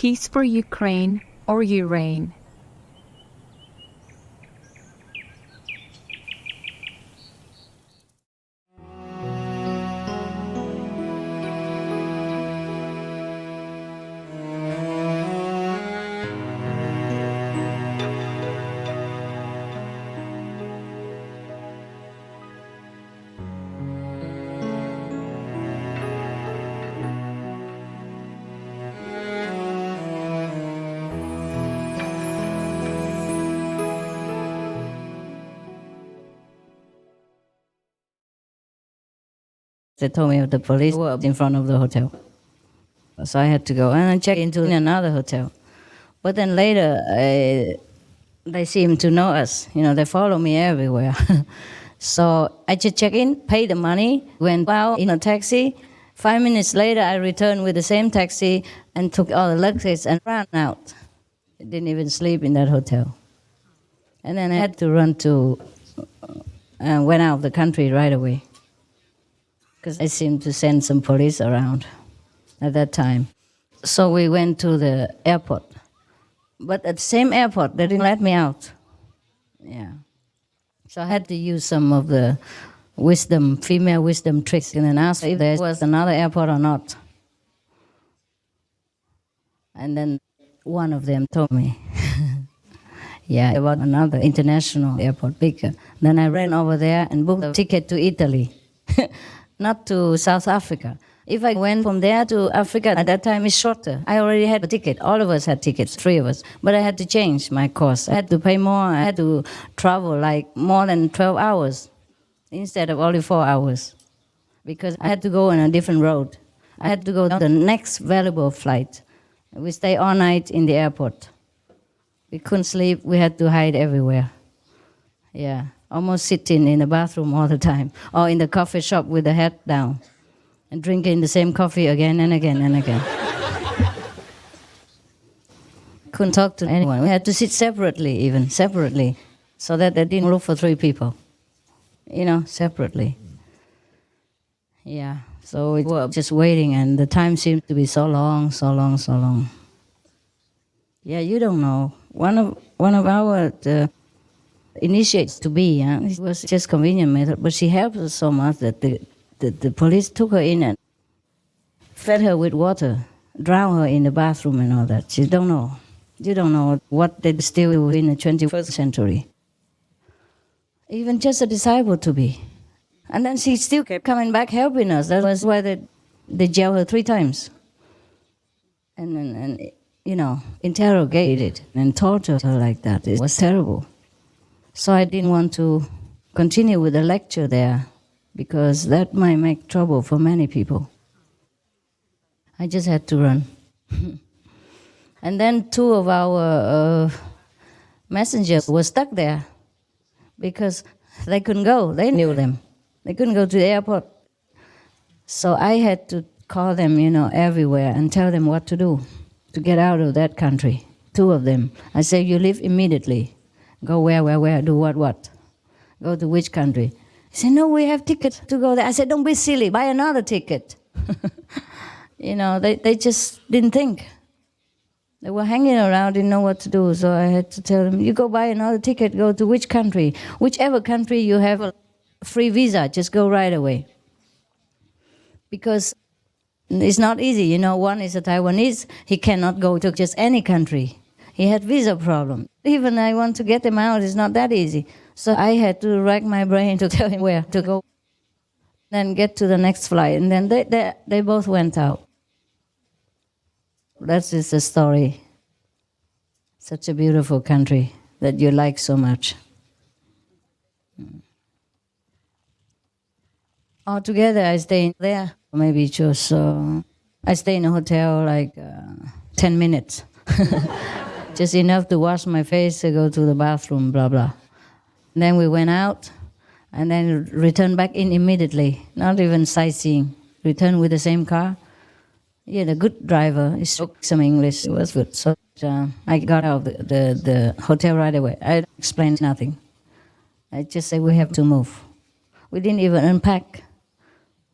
Peace for Ukraine or you reign. They told me the police were in front of the hotel. So I had to go and I checked into another hotel. But then later, they seemed to know us. You know, they follow me everywhere. So I just checked in, paid the money, went out in a taxi. 5 minutes later, I returned with the same taxi and took all the luggage and ran out. I didn't even sleep in that hotel. And then I had to run to, went out of the country right away, because I seemed to send some police around at that time. So we went to the airport. But at the same airport, they didn't let me out. Yeah. So I had to use some of the female wisdom tricks, and then ask if there was another airport or not. And then one of them told me, yeah, about another international airport, bigger. Then I ran over there and booked a ticket to Italy. Not to South Africa. If I went from there to Africa, at that time it's shorter. I already had a ticket. All of us had tickets, 3 of us. But I had to change my course. I had to pay more. I had to travel like more than 12 hours instead of only 4 hours, because I had to go on a different road. I had to go to the next valuable flight. We stayed all night in the airport. We couldn't sleep. We had to hide everywhere. Yeah. Almost sitting in the bathroom all the time, or in the coffee shop with the head down, and drinking the same coffee again and again and again. Couldn't talk to anyone. We had to sit separately, so that they didn't look for 3 people, separately. Yeah, so we were just waiting, and the time seemed to be so long. Yeah, you don't know. One of our initiates to be, it was just convenient method, but she helped us so much that the police took her in and fed her with water, drowned her in the bathroom and all that. You don't know what they still do in the 21st century. Even just a disciple to be. And then she still kept coming back helping us. That was why they jailed her 3 times. And interrogated and tortured her like that. It was terrible. So I didn't want to continue with the lecture there, because that might make trouble for many people. I just had to run. And then 2 of our messengers were stuck there because they couldn't go. They knew them. They couldn't go to the airport. So I had to call them, everywhere and tell them what to do to get out of that country. 2 of them. I said, you leave immediately. Go where, do what? Go to which country? He said, no, we have tickets to go there. I said, don't be silly, buy another ticket. They just didn't think. They were hanging around, didn't know what to do. So I had to tell them, you go buy another ticket, go to which country? Whichever country you have a free visa, just go right away. Because it's not easy. One is a Taiwanese, he cannot go to just any country. He had visa problem. Even I want to get him out, it's not that easy. So I had to rack my brain to tell him where to go. Then get to the next flight. And then they both went out. That is the story. Such a beautiful country that you like so much. Altogether, I stayed there. Maybe just, I stayed in a hotel like 10 minutes. Just enough to wash my face, to go to the bathroom, blah, blah. And then we went out, and then returned back in immediately, not even sightseeing. Returned with the same car. Yeah, the good driver, he spoke some English, it was good. So I got out of the hotel right away. I explained nothing. I just said, we have to move. We didn't even unpack.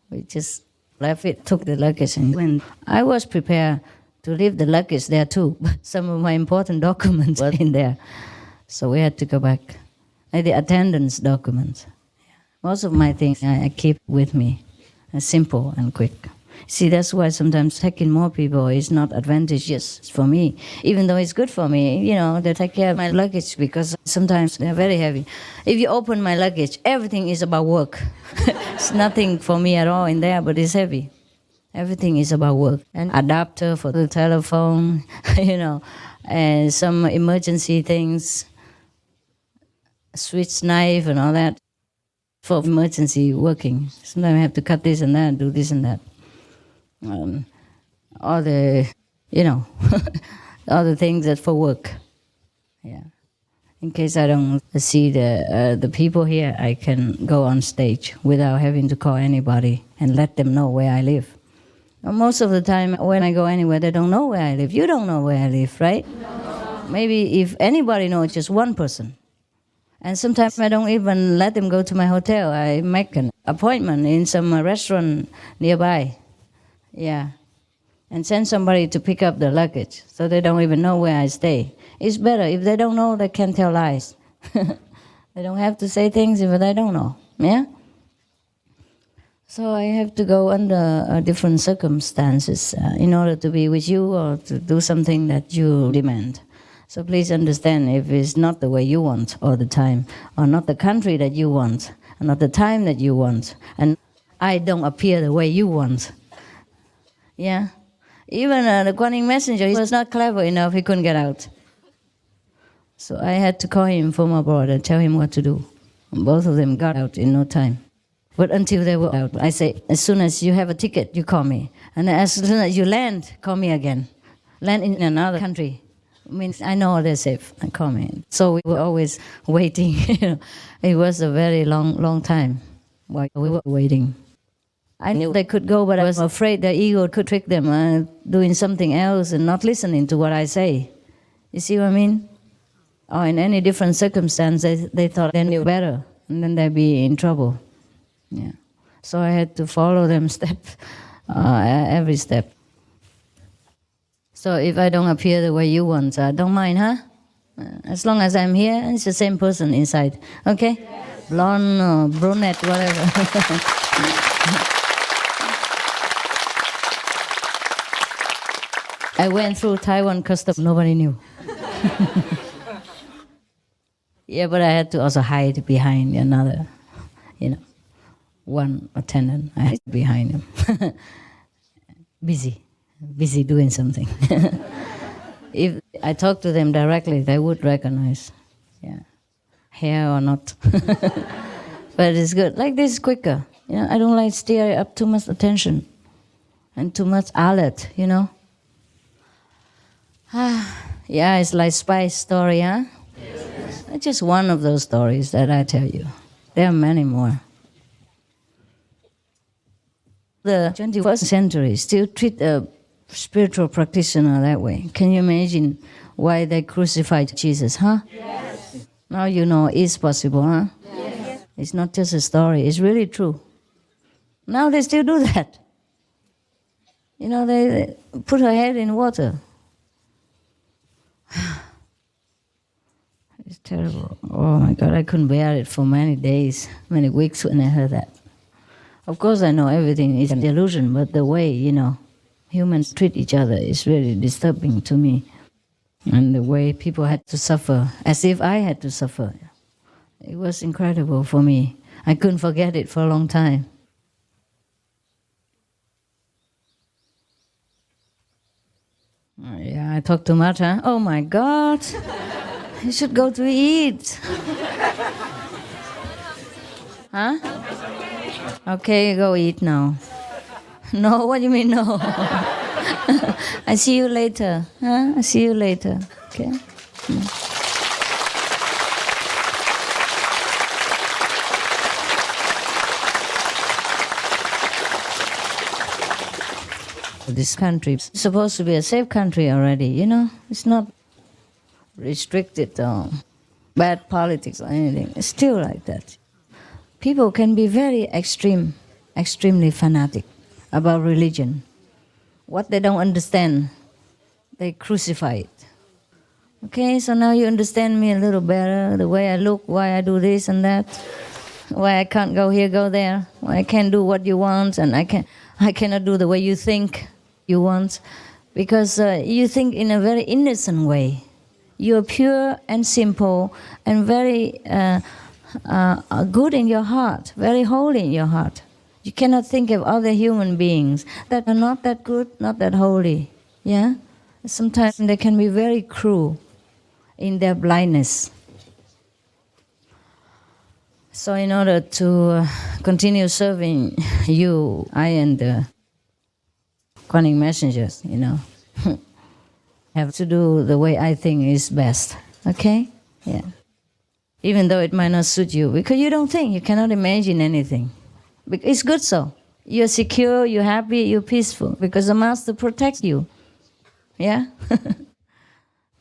We just left it, took the luggage, and went. I was prepared to leave the luggage there too. Some of my important documents were in there. So we had to go back. Like the attendance documents. Most of my things I keep with me. Simple and quick. See, that's why sometimes taking more people is not advantageous for me. Even though it's good for me, they take care of my luggage because sometimes they're very heavy. If you open my luggage, everything is about work. It's nothing for me at all in there, but it's heavy. Everything is about work. And adapter for the telephone, and some emergency things, switch knife and all that for emergency working. Sometimes I have to cut this and that, do this and that. All the, all the things that for work. Yeah. In case I don't see the people here, I can go on stage without having to call anybody and let them know where I live. Most of the time, when I go anywhere, they don't know where I live. You don't know where I live, right? No. Maybe if anybody knows, just one person. And sometimes I don't even let them go to my hotel. I make an appointment in some restaurant nearby. Yeah. And send somebody to pick up the luggage so they don't even know where I stay. It's better. If they don't know, they can tell lies. They don't have to say things if they don't know. Yeah? So I have to go under different circumstances in order to be with you or to do something that you demand. So please understand if it's not the way you want all the time, or not the country that you want, or not the time that you want, and I don't appear the way you want. Yeah? Even the Guanyin messenger, he was not clever enough, he couldn't get out. So I had to call him from abroad and tell him what to do. And both of them got out in no time. But until they were out, I say, as soon as you have a ticket, you call me. And as soon as you land, call me again. Land in another country. Means I know they're safe. And call me. So we were always waiting. It was a very long time while we were waiting. I knew they could go, but I was afraid their ego could trick them doing something else and not listening to what I say. You see what I mean? Or in any different circumstance, they thought they knew better, and then they'd be in trouble. Yeah. So I had to follow them every step. So if I don't appear the way you want, don't mind, huh? As long as I'm here, it's the same person inside. Okay? Yes. Blonde or brunette, whatever. I went through Taiwan customs, nobody knew. Yeah, but I had to also hide behind another, one attendant. I hid behind him. Busy doing something. If I talk to them directly, they would recognize, hair or not. But it's good. Like this, quicker. I don't like stir up too much attention and too much alert. Yeah, it's like spy story, huh? Yes. It's just one of those stories that I tell you. There are many more. The 21st century still treat a spiritual practitioner that way. Can you imagine why they crucified Jesus, huh? Yes. Now you know it's possible, huh? Yes. It's not just a story, it's really true. Now they still do that. They put her head in water. It's terrible. Oh my God, I couldn't bear it for many days, many weeks when I heard that. Of course I know everything is an illusion, but the way, humans treat each other is really disturbing to me. And the way people had to suffer, as if I had to suffer. It was incredible for me. I couldn't forget it for a long time. Yeah, I talked too much, huh? Oh my God! You should go to eat. Huh? Okay, go eat now. No, what do you mean no? I see you later. Huh? I see you later. Okay? This country is supposed to be a safe country already, It's not restricted or bad politics or anything. It's still like that. People can be very extremely fanatic about religion. What they don't understand, they crucify it. Okay, so now you understand me a little better, the way I look, why I do this and that, why I can't go here, go there, why I can't do what you want, and I cannot do the way you think you want, because you think in a very innocent way. You're pure and simple and very good in your heart, very holy in your heart. You cannot think of other human beings that are not that good, not that holy. Yeah? Sometimes they can be very cruel in their blindness. So in order to continue serving you, I and the Kuan messengers, have to do the way I think is best. Okay? Yeah. Even though it might not suit you, because you don't think, you cannot imagine anything. It's good so. You're secure, you're happy, you're peaceful, because the Master protects you. Yeah?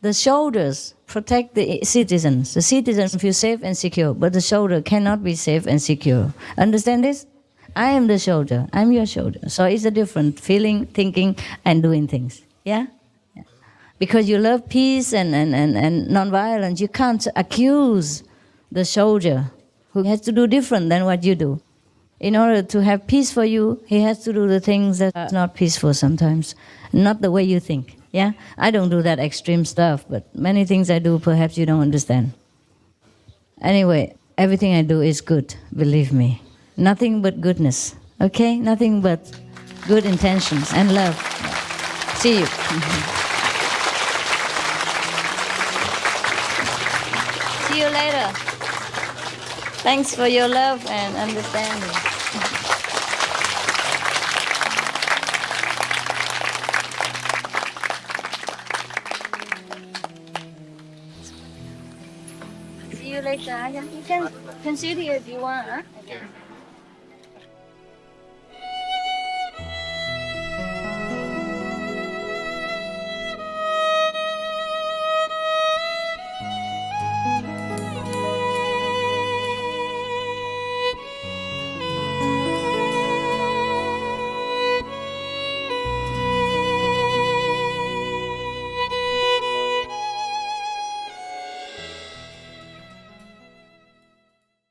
The shoulders protect the citizens. The citizens feel safe and secure, but the shoulder cannot be safe and secure. Understand this? I am the shoulder, I'm your shoulder. So it's a different feeling, thinking, and doing things. Yeah? Because you love peace and non-violence, you can't accuse the soldier who has to do different than what you do. In order to have peace for you, he has to do the things that are not peaceful sometimes, not the way you think. Yeah? I don't do that extreme stuff, but many things I do perhaps you don't understand. Anyway, everything I do is good, believe me. Nothing but goodness, okay? Nothing but good intentions and love. See you. See you later. Thanks for your love and understanding. See you later. You can sit here if you want. Huh?